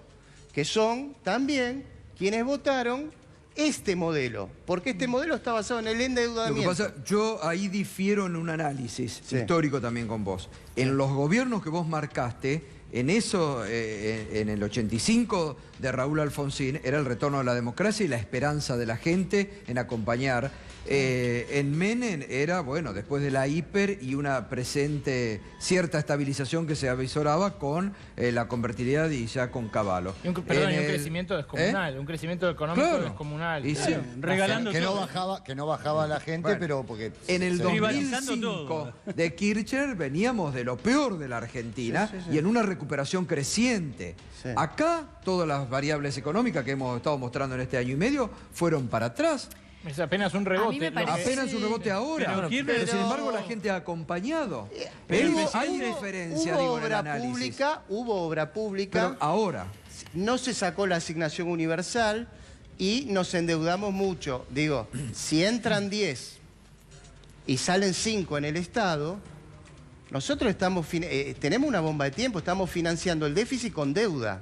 que son también quienes votaron este modelo, porque este modelo está basado en el endeudamiento. Lo que pasa, yo ahí difiero en un análisis histórico también con vos. En los gobiernos que vos marcaste, en eso, en el 85 de Raúl Alfonsín, era el retorno a la democracia y la esperanza de la gente en acompañar. En Menem era, bueno, después de la hiper y una presente cierta estabilización que se avisoraba con la convertibilidad y ya con Cavallo. Y un crecimiento descomunal, un crecimiento económico descomunal. Y sí, regalando que todo. no bajaba la gente, pero porque... En el Privatizando 2005 todo. de Kirchner veníamos de lo peor de la Argentina y en una recuperación creciente. Sí. Acá todas las variables económicas que hemos estado mostrando en este año y medio fueron para atrás. Es apenas un A mí rebote. me parece- Apenas un rebote ahora. Pero Sin embargo la gente ha acompañado. Pero Hay diferencia, hubo digo, en el obra análisis. pública, hubo obra pública. Pero ahora. No se sacó la asignación universal y nos endeudamos mucho. Digo, si entran 10 y salen 5 en el Estado, nosotros estamos tenemos una bomba de tiempo, estamos financiando el déficit con deuda.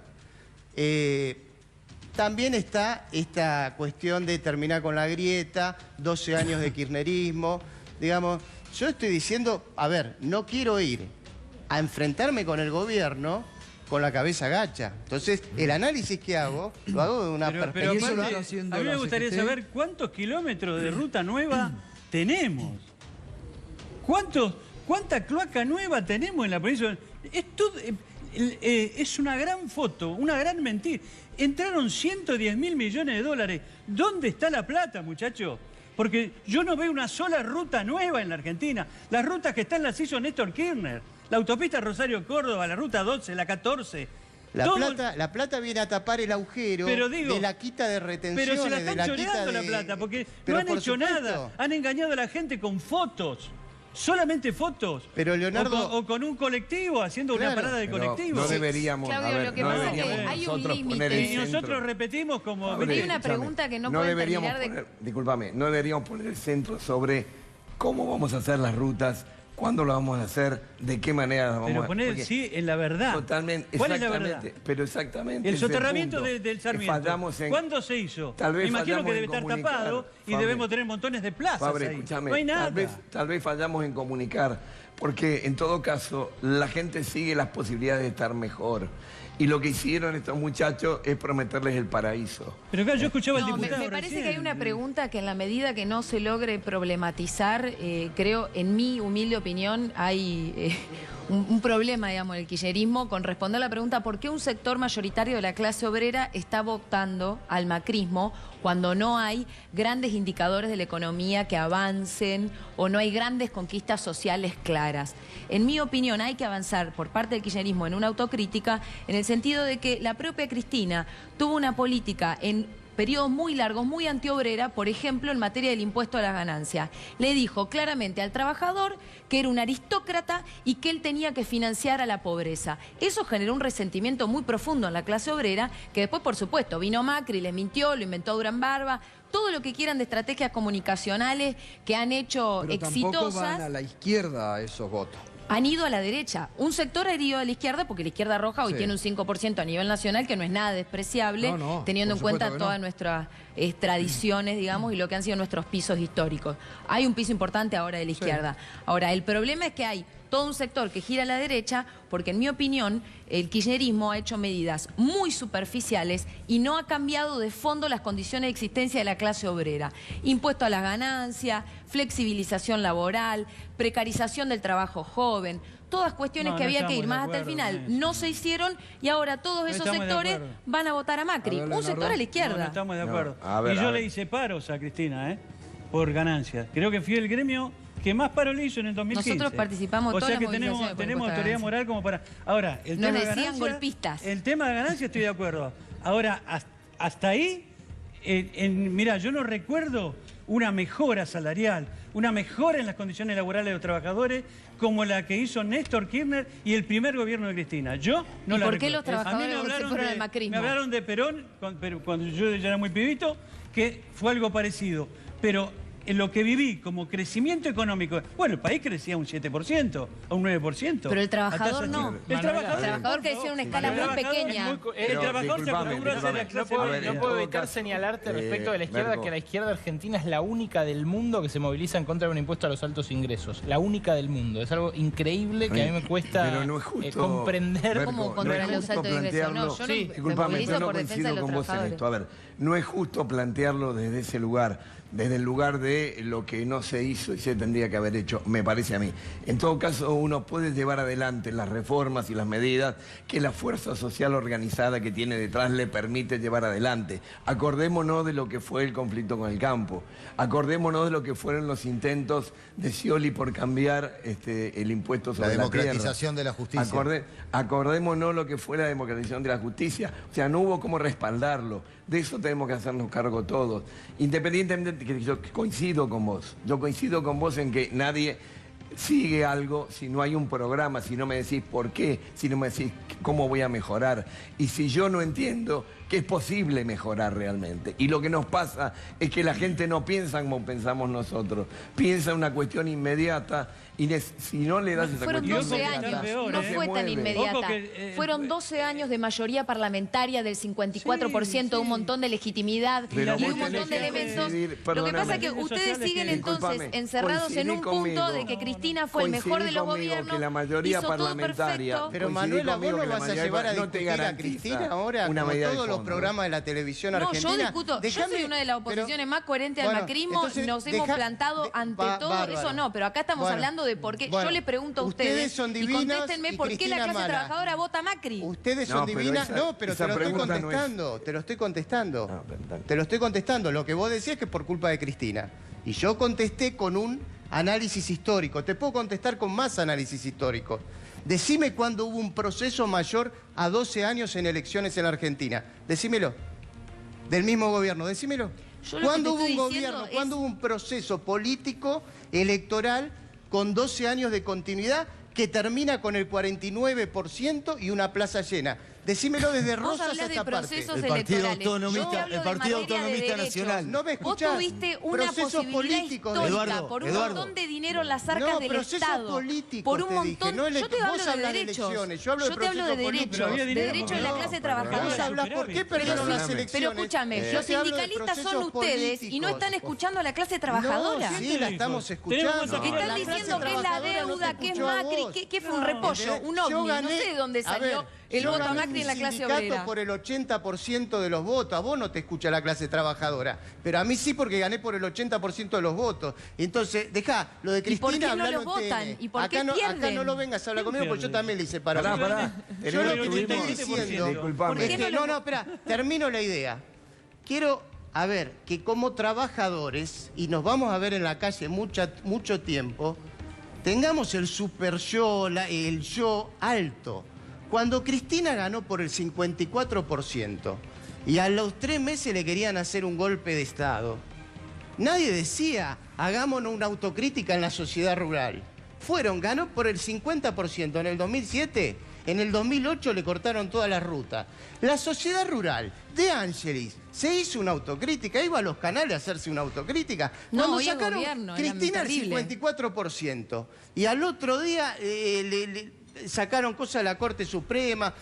También está esta cuestión de terminar con la grieta, 12 años de kirchnerismo. Digamos, yo estoy diciendo, a ver, no quiero ir a enfrentarme con el gobierno con la cabeza gacha. Entonces, el análisis que hago, lo hago de una Pero perspectiva... eso lo aparte, está haciendo a mí me la gustaría CGT. saber cuántos kilómetros de ruta nueva tenemos. ¿Cuánta cloaca nueva tenemos en la provincia? Es una gran foto, una gran mentira. Entraron 110.000 millones de dólares. ¿Dónde está la plata, muchachos? Porque yo no veo una sola ruta nueva en la Argentina. Las rutas que están las hizo Néstor Kirchner. La autopista Rosario-Córdoba, la ruta 12, la 14. La plata viene a tapar el agujero de la quita de retenciones. Pero se la están choreando la plata, porque no han hecho nada. Han engañado a la gente con fotos. Solamente fotos. Pero Leonardo... O con un colectivo, haciendo una parada de colectivo. No deberíamos... Claudio, lo que pasa es que hay un límite. Y nosotros repetimos como... Hay una pregunta que no pueden terminar de... Discúlpame, no deberíamos poner el centro sobre cómo vamos a hacer las rutas, cuándo lo vamos a hacer, de qué manera las vamos a hacer. Pero poner el sí en la verdad. Totalmente. ¿Cuál es la verdad? Pero exactamente. El soterramiento del Sarmiento. ¿Cuándo se hizo? Me imagino que debe estar tapado y debemos tener montones de plazas ahí. Escúchame, no hay nada. Tal vez fallamos en comunicar, porque en todo caso la gente sigue las posibilidades de estar mejor. Y lo que hicieron estos muchachos es prometerles el paraíso. Pero claro, yo escuchaba al diputado me parece recién. que hay una pregunta que en la medida que no se logre problematizar, creo, en mi humilde opinión, hay un problema, digamos, el kirchnerismo con responder a la pregunta ¿por qué un sector mayoritario de la clase obrera está votando al macrismo cuando no hay grandes indicadores de la economía que avancen o no hay grandes conquistas sociales claras? En mi opinión hay que avanzar por parte del kirchnerismo en una autocrítica en el sentido de que la propia Cristina tuvo una política en periodos muy largos, muy antiobrera, por ejemplo, en materia del impuesto a las ganancias. Le dijo claramente al trabajador que era un aristócrata y que él tenía que financiar a la pobreza. Eso generó un resentimiento muy profundo en la clase obrera, que después, por supuesto, vino Macri, le mintió, lo inventó Durán Barba, todo lo que quieran de estrategias comunicacionales que han hecho pero exitosas. Tampoco van a la izquierda esos votos. Han ido a la derecha. Un sector ha ido a la izquierda porque la izquierda roja hoy tiene un 5% a nivel nacional, que no es nada despreciable, teniendo en cuenta todas nuestras tradiciones, digamos, y lo que han sido nuestros pisos históricos. Hay un piso importante ahora de la izquierda. Ahora, el problema es que hay todo un sector que gira a la derecha porque, en mi opinión, el kirchnerismo ha hecho medidas muy superficiales y no ha cambiado de fondo las condiciones de existencia de la clase obrera. Impuesto a las ganancias, flexibilización laboral, precarización del trabajo joven, todas cuestiones que había que ir más hasta el final. No se hicieron y ahora todos esos sectores van a votar a Macri. Un sector a la izquierda. No estamos de acuerdo. Y yo le hice paros a Cristina, por ganancias. Creo que fui el gremio que más paro le hizo en el 2015. Nosotros participamos todas las tenemos autoridad moral como para... Ahora, el tema de ganancias, golpistas. El tema de ganancias estoy de acuerdo. Ahora, hasta ahí, mirá, yo no recuerdo una mejora salarial, una mejora en las condiciones laborales de los trabajadores como la que hizo Néstor Kirchner y el primer gobierno de Cristina. Yo no la recuerdo. ¿Por qué los trabajadores se fueron al macrismo? Me hablaron de Perón, cuando yo ya era muy pibito, que fue algo parecido. Pero en lo que viví como crecimiento económico, bueno, el país crecía un 7%, a un 9%. Pero el trabajador no. El trabajador creció en una escala muy pequeña. El trabajador se acostumbró a ser la clase No puedo evitar señalarte respecto de la izquierda que la izquierda argentina es la única del mundo que se moviliza en contra de un impuesto a los altos ingresos. La única del mundo. Es algo increíble que a mí me cuesta comprender. ¿Cómo contra los altos ingresos? No, yo me movilizo por defensa de los trabajadores. A ver, no es justo plantearlo desde ese lugar, desde el lugar de lo que no se hizo y se tendría que haber hecho, me parece a mí. En todo caso, uno puede llevar adelante las reformas y las medidas que la fuerza social organizada que tiene detrás le permite llevar adelante. Acordémonos de lo que fue el conflicto con el campo. Acordémonos de lo que fueron los intentos de Scioli por cambiar el impuesto sobre la democratización de la justicia. Acordémonos lo que fue la democratización de la justicia. O sea, no hubo cómo respaldarlo. De eso tenemos que hacernos cargo todos. Independientemente de que yo coincido con vos. Yo coincido con vos en que nadie sigue algo si no hay un programa, si no me decís por qué, si no me decís cómo voy a mejorar. Y si yo no entiendo que es posible mejorar realmente. Y lo que nos pasa es que la gente no piensa como pensamos nosotros. Piensa en una cuestión inmediata y si no le das esa cuestión inmediata... Fueron 12 años, no fue tan inmediata. Fueron 12 años de mayoría parlamentaria del 54%, de un montón de legitimidad y un montón de elementos. Lo que pasa es que ustedes siguen entonces encerrados en un punto de que Cristina fue el mejor de los gobiernos, que la mayoría hizo todo parlamentaria, perfecto. Pero Manuela, ¿vos no vas a llevar a discutir a Cristina ahora como todos los programas de la televisión argentina? No, yo discuto. Yo soy una de las oposiciones más coherentes al macrismo. Nos hemos plantado ante todo eso, no. Pero acá estamos hablando de por qué. Yo le pregunto a ustedes y contéstenme por qué la clase trabajadora vota Macri. Ustedes son divinas. No, pero te lo estoy contestando. Te lo estoy contestando. Te lo estoy contestando. Lo que vos decís es que es por culpa de Cristina. Y yo contesté con un análisis histórico. Te puedo contestar con más análisis histórico. Decime cuándo hubo un proceso mayor a 12 años en elecciones en la Argentina. Decímelo. Del mismo gobierno, decímelo. ¿Cuándo hubo un gobierno, cuándo hubo un proceso político, electoral, con 12 años de continuidad que termina con el 49% y una plaza llena? Decímelo desde Rosas hasta de procesos El Partido electorales. Autonomista, Yo el Partido hablo de materia de Autonomista derechos. Nacional. ¿No me escuchás? Vos tuviste una Procesos posibilidad políticos, histórica Eduardo, por un Eduardo. montón de dinero en las arcas No, del procesos Estado. políticos, Por un te dije, montón. no Yo te vos hablo de hablas de derechos. elecciones, yo hablo de te hablo de procesos políticos. derechos. Pero había De dinero, derechos de la no, clase Vos trabajadora. hablás por qué perdieron las elecciones. Pero escúchame, los te hablo de sindicalistas son procesos ustedes y no están políticos. escuchando a la clase trabajadora. No, sí, la estamos escuchando. Tenemos que sacar- Están La diciendo clase que es la trabajadora no deuda, te que es escuchó a Macri, vos. que fue un repollo, un ovni. No sé de dónde salió el voto a Macri en la clase obrera. Por el 80% de los votos. A vos no te escucha la clase trabajadora. Pero a mí sí, porque gané por el 80% de los votos. Entonces, dejá, lo de ¿Y por Cristina, qué no hablalo los en votan? TN. ¿Y por qué acá pierden? no lo vengas a hablar conmigo, porque yo también le hice paro. Pará. Yo lo que te estoy Tuvimos- diciendo Disculpame. es que, no, espera, termino la idea. Quiero, a ver, que como trabajadores, y nos vamos a ver en la calle mucho tiempo, tengamos el super yo, el yo alto. Cuando Cristina ganó por el 54% y a los 3 meses le querían hacer un golpe de Estado, nadie decía, hagámonos una autocrítica en la sociedad rural. Ganó por el 50% en el 2007, en el 2008 le cortaron todas las rutas. La sociedad rural de Ángeles se hizo una autocrítica, iba a los canales a hacerse una autocrítica. No, Cuando hoy el sacaron gobierno, era Cristina el terrible. 54%, y al otro día sacaron cosas de la Corte Suprema,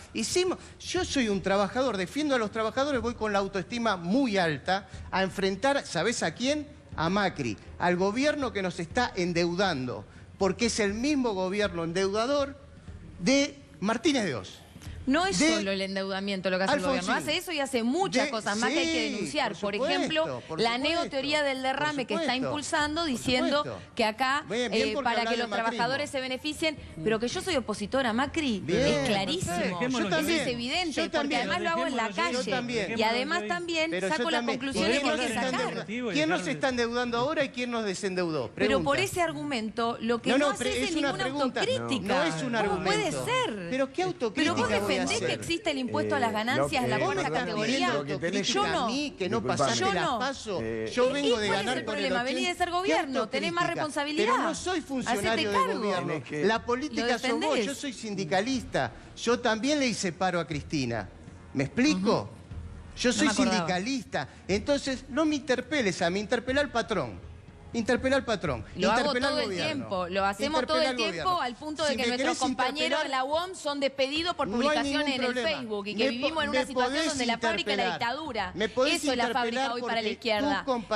yo soy un trabajador, defiendo a los trabajadores, voy con la autoestima muy alta a enfrentar, ¿sabés a quién? A Macri, al gobierno que nos está endeudando, porque es el mismo gobierno endeudador de Martínez de Oz. No es de solo el endeudamiento lo que hace el Alfonsín. gobierno, hace eso y hace muchas De- cosas más que hay que sí, denunciar. por Por supuesto, ejemplo, por la supuesto, neoteoría del derrame por que está supuesto, impulsando, por diciendo supuesto. que acá, Bien, porque para hablas que los del macrismo. trabajadores se beneficien, pero que yo soy opositora a Macri, Bien, es clarísimo. perfecto. Yo también, Eso es evidente, yo porque también. además lo hago en la Dejémoslo yo calle. también. Y además también Pero yo saco las también. conclusiones ¿Y que hay quién que nos está sacar. endeudando? ¿Quién nos está endeudando ahora y quién nos desendeudó? Pero Pregunta. por ese argumento, lo que No, no, no, haces pero es es una ninguna pregunta. autocrítica. No es un ¿Cómo puede argumento. ser? Pero qué autocrítica Pero vos voy a defendés hacer. que existe el impuesto a las ganancias, la lo que- cuarta perdóname, categoría. lo que tenés que- Yo no. A mí, que no Disculpame. pasaste Yo las no. paso. ¿Y Yo vengo de cuál es ganar el por problema? 80. Vení de ser ¿Qué gobierno, tenés más autocrítica? responsabilidad. Pero no soy funcionario Hacete de cargo. gobierno. Tenés que- La política ¿Lo sos vos, defendés? yo soy sindicalista. Yo también le hice paro a Cristina. ¿Me explico? Yo soy me acordaba. sindicalista. Entonces, no me interpeles a mí, interpela al patrón. Interpela al patrón. Lo hago interpela al todo el gobierno. tiempo, lo hacemos todo Interpela el al tiempo gobierno. al punto de Si que me nuestros querés compañeros de interpelar, la UOM son despedidos por no hay publicaciones ningún en el problema. Facebook y que Me vivimos en una me situación podés donde la fábrica es la interpelar. dictadura. Me podés Eso es la fábrica interpelar hoy para la porque izquierda. tus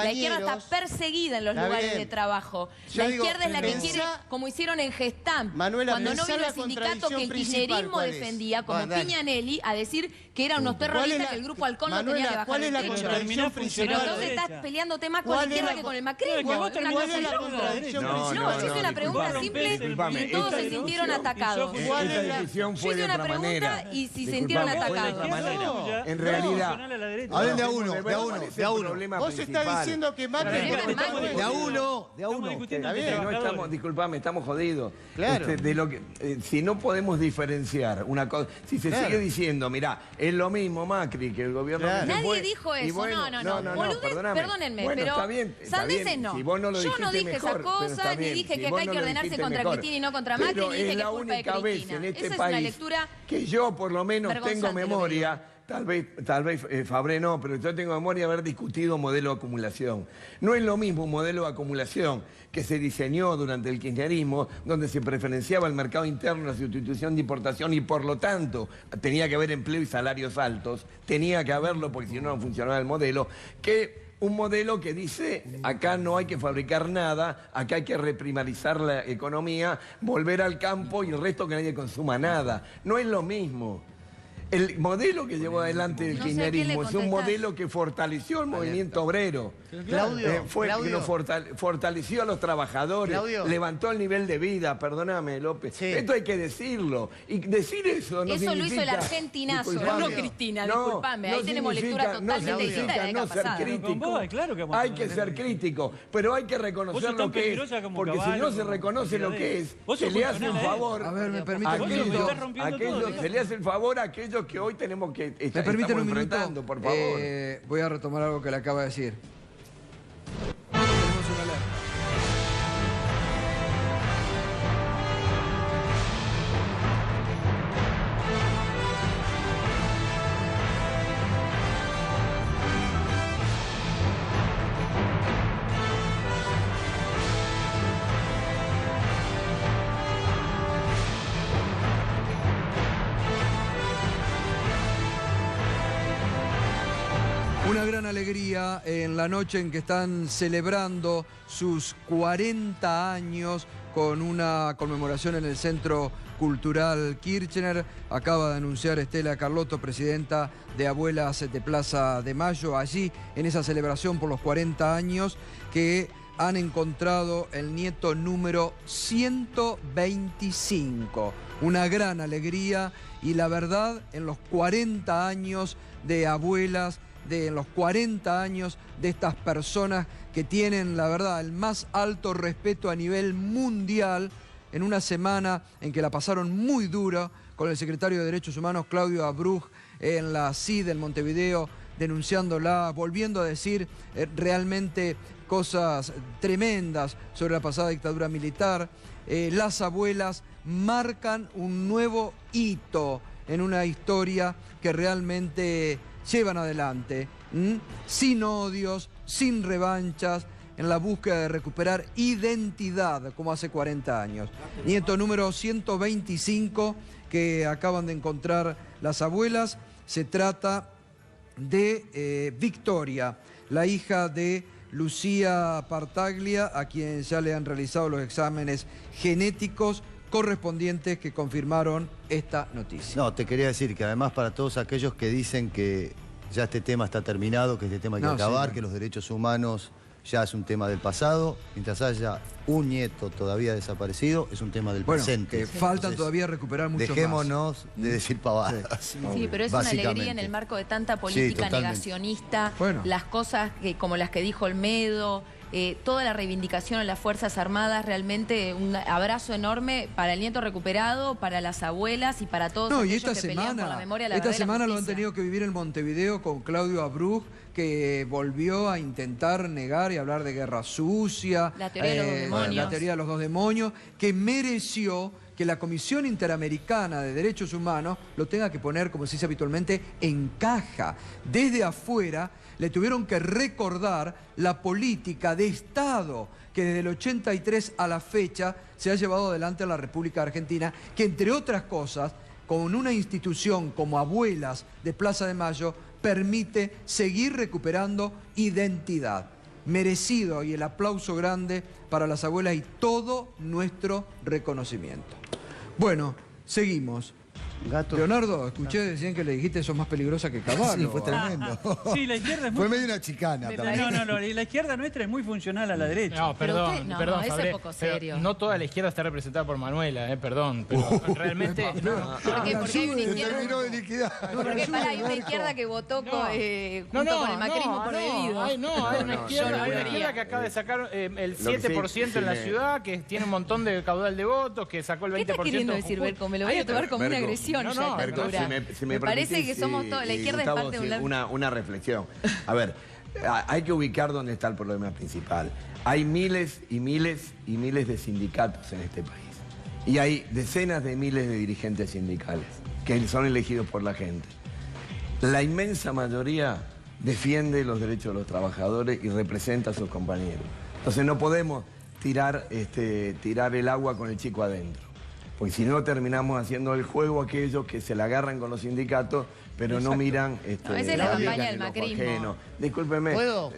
La izquierda está compañeros- perseguida en los Está lugares bien. de trabajo. Yo La digo, izquierda es la que pensá- quiere, como hicieron en Gestamp, Manuela, cuando no pensá vino la el sindicato que el contradicción principal, kirchnerismo ¿cuál es? defendía, como Bueno, dale. Piñanelli, a decir que eran unos ¿Cuál es terroristas, la- que el grupo Halcón no Manuela, tenía que bajar ¿cuál es el la techo. contradicción Terminó Pero principal? funcionando entonces derecha. estás peleando más con la ¿Cuál es izquierda la que con el No, macrismo. que vos Es una terminás cosa ¿Cuál es la de loco. contradicción No, principal? No, yo hice una pregunta Vos simple rompés el y Disculpame, todos esta se sintieron discusión- atacados. ¿Cuál Esta es la- discusión Yo fue hice de una otra pregunta manera. y si se Disculpame, sintieron fue de atacados. otra manera. No. En realidad, Funcional a la derecha. Hablen de a uno, Bueno, de a ¿cuál uno, es de el a uno. problema Vos estás principal? diciendo que Macri... Pero es estamos- bueno. De a uno, de a Estamos uno. discutiendo Está entre bien. No trabajadores. estamos, disculpame, estamos jodidos. Claro. De lo que, si no podemos diferenciar una cosa, si se Claro. sigue diciendo, mirá, es lo mismo Macri que el gobierno Claro. que se Nadie fue, dijo y eso, bueno, no. Boludez, perdóname. perdónenme, Bueno, pero está bien, sandeces no. Si vos no lo Yo no dijiste dije mejor, esas pero está cosas, ni bien. dije Si que vos acá hay no que lo ordenarse dijiste contra mejor. Cristina y no contra Macri, Pero ni dije es que la es culpa de única vez Cristina. en este Esa es país una lectura que yo por lo menos tengo vergonzante lo que memoria. Tal vez Fabré no, pero yo tengo memoria de haber discutido modelo de acumulación. No es lo mismo un modelo de acumulación que se diseñó durante el kirchnerismo, donde se preferenciaba el mercado interno, la sustitución de importación y por lo tanto tenía que haber empleo y salarios altos, tenía que haberlo porque si no, no funcionaba el modelo, que un modelo que dice, acá no hay que fabricar nada, acá hay que reprimarizar la economía, volver al campo y el resto que nadie consuma nada. No es lo mismo. El modelo que llevó adelante el No sé a quién le kirchnerismo es un contestás. modelo que fortaleció el movimiento obrero. Claudio, Que lo fortaleció a los trabajadores, Claudio. levantó el nivel de vida, perdóname, López. Sí. Esto hay que decirlo. Y decir eso no Eso lo hizo significa... el argentinazo, Disculpame. no Cristina, disculpame. Ahí tenemos lectura totalmente no distinta de la significa no década ser pasada. crítico. Con vos, claro que vamos a Hay tener que ser crítico, pero hay que reconocer sos lo tan que es. peligrosa como Porque si Caballo, no se como reconoce lo que Tiradero. es, Vos se sos le hace un funcional a él. favor. A ver, me a permite un Vos me minuto. estás rompiendo todo. se le hace el favor a aquellos que hoy tenemos que ¿Me estamos permiten un enfrentando, minuto? por favor. Voy a retomar algo que le acaba de decir. Tenemos una alerta. Una gran alegría en la noche en que están celebrando sus 40 años con una conmemoración en el Centro Cultural Kirchner. Acaba de anunciar Estela Carlotto, presidenta de Abuelas de Plaza de Mayo, allí en esa celebración por los 40 años que han encontrado el nieto número 125. Una gran alegría y la verdad, en los 40 años de Abuelas, en los 40 años de estas personas que tienen, la verdad, el más alto respeto a nivel mundial, en una semana en que la pasaron muy dura con el secretario de Derechos Humanos, Claudio Abruz, en la CID en Montevideo, denunciándola, volviendo a decir realmente cosas tremendas sobre la pasada dictadura militar. Las abuelas marcan un nuevo hito en una historia que realmente llevan adelante, sin odios, sin revanchas, en la búsqueda de recuperar identidad, como hace 40 años. Nieto número 125 que acaban de encontrar las abuelas. Se trata de Victoria, la hija de Lucía Partaglia, a quien ya le han realizado los exámenes genéticos correspondientes que confirmaron esta noticia. No, te quería decir que además para todos aquellos que dicen que ya este tema está terminado, que este tema hay que acabar, que los derechos humanos ya es un tema del pasado, mientras haya un nieto todavía desaparecido, es un tema del presente. Que faltan Entonces, todavía recuperar mucho dejémonos de decir pavadas. Sí, pero es una alegría en el marco de tanta política negacionista, las cosas como las que dijo Olmedo, toda la reivindicación a las Fuerzas Armadas, realmente un abrazo enorme para el nieto recuperado, para las abuelas y para todos aquellos que pelean por la memoria, la verdad y la semana lo han justicia. tenido que vivir en Montevideo con Claudio Abruz, que volvió a intentar negar y hablar de guerra sucia, La teoría de los demonios. la teoría de los dos demonios, que mereció que la Comisión Interamericana de Derechos Humanos lo tenga que poner, como se dice habitualmente, en caja. Desde afuera le tuvieron que recordar la política de Estado que desde el 83 a la fecha se ha llevado adelante en la República Argentina, que entre otras cosas, con una institución como Abuelas de Plaza de Mayo, permite seguir recuperando identidad. Merecido, y el aplauso grande para las abuelas y todo nuestro reconocimiento. Bueno, seguimos. Gato. Leonardo, escuché, decían que le dijiste sos más peligrosa que Caballo. Sí, fue tremendo. Sí, la izquierda es muy... Fue medio una chicana también. No, la izquierda nuestra es muy funcional a la derecha. No, perdón, usted- no, perdón, eso es Fabré, poco pero serio. no toda la izquierda está representada por Manuela, perdón, pero realmente... ¿Por qué? Porque hay una Se izquierda... terminó de liquidar. Porque hay una izquierda que votó junto con el macrismo por debido. Hay una izquierda, Yo no haría. que acaba de sacar el Lo que 7% en la ciudad, que tiene un montón de caudal de votos, que sacó el 20%. ¿Qué estás queriendo decir, Berco? Me lo voy a tomar como una Berco, agresión no, ya a esta Berco, altura. me parece permitís, que somos todos, la izquierda es Gustavo, parte de una reflexión. A ver, hay que ubicar dónde está el problema principal. Hay miles y miles y miles de sindicatos en este país. Y hay decenas de miles de dirigentes sindicales que son elegidos por la gente. La inmensa mayoría defiende los derechos de los trabajadores y representa a sus compañeros. Entonces no podemos tirar el agua con el chico adentro. Porque si no terminamos haciendo el juego aquellos que se la agarran con los sindicatos, pero no miran... No, esa es la campaña del macrismo. Discúlpeme. ¿Puedo?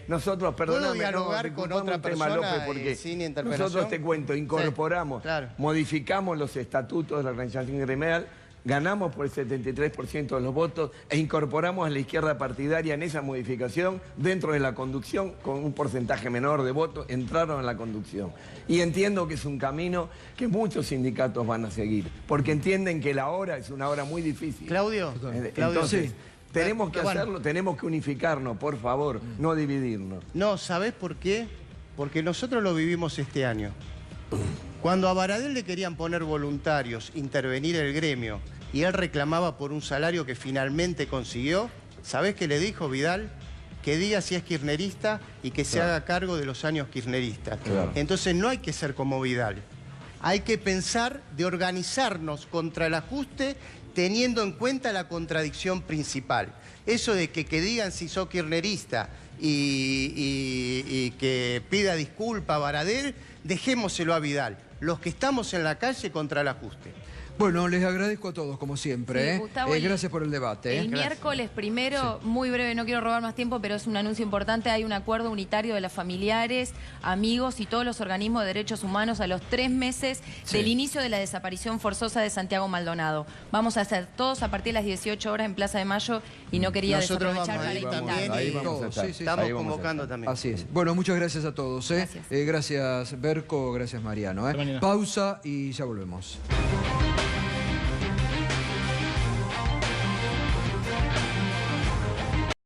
Nosotros, perdóname, ¿Puedo dialogar no, con disculpame otra un tema, persona, López, porque sin interpelación? nosotros, te cuento, incorporamos, Sí, claro. modificamos los estatutos de la organización gremial ganamos por el 73% de los votos e incorporamos a la izquierda partidaria en esa modificación dentro de la conducción con un porcentaje menor de votos, entraron en la conducción. Y entiendo que es un camino que muchos sindicatos van a seguir, porque entienden que la hora es una hora muy difícil. Claudio, Entonces, sí. tenemos que Bueno. hacerlo, tenemos que unificarnos, por favor, no dividirnos. No, ¿sabés por qué? Porque nosotros lo vivimos este año. Cuando a Baradel le querían poner voluntarios, intervenir el gremio, y él reclamaba por un salario que finalmente consiguió, ¿sabés qué le dijo Vidal? Que diga si es kirchnerista y que se haga cargo de los años kirchneristas. Claro. Entonces no hay que ser como Vidal. Hay que pensar de organizarnos contra el ajuste teniendo en cuenta la contradicción principal. Eso de que digan si sos kirchnerista y que pida disculpa a Baradel, dejémoselo a Vidal. Los que estamos en la calle contra el ajuste. Bueno, les agradezco a todos, como siempre. Sí, Gustavo, Gracias por el debate. El Gracias. miércoles primero, muy breve, no quiero robar más tiempo, pero es un anuncio importante. Hay un acuerdo unitario de los familiares, amigos y todos los organismos de derechos humanos a los 3 meses del inicio de la desaparición forzosa de Santiago Maldonado. Vamos a hacer todos a partir de las 18 horas en Plaza de Mayo y no quería Nosotros desaprovechar vamos para a ir invitar. también. Ahí y vamos a todos, estar. sí, sí. Estamos Ahí vamos a convocando estar. también. Así es. Bueno, muchas gracias a todos. Gracias. Gracias, Berco, gracias, Mariano. Hasta mañana. Pausa y ya volvemos.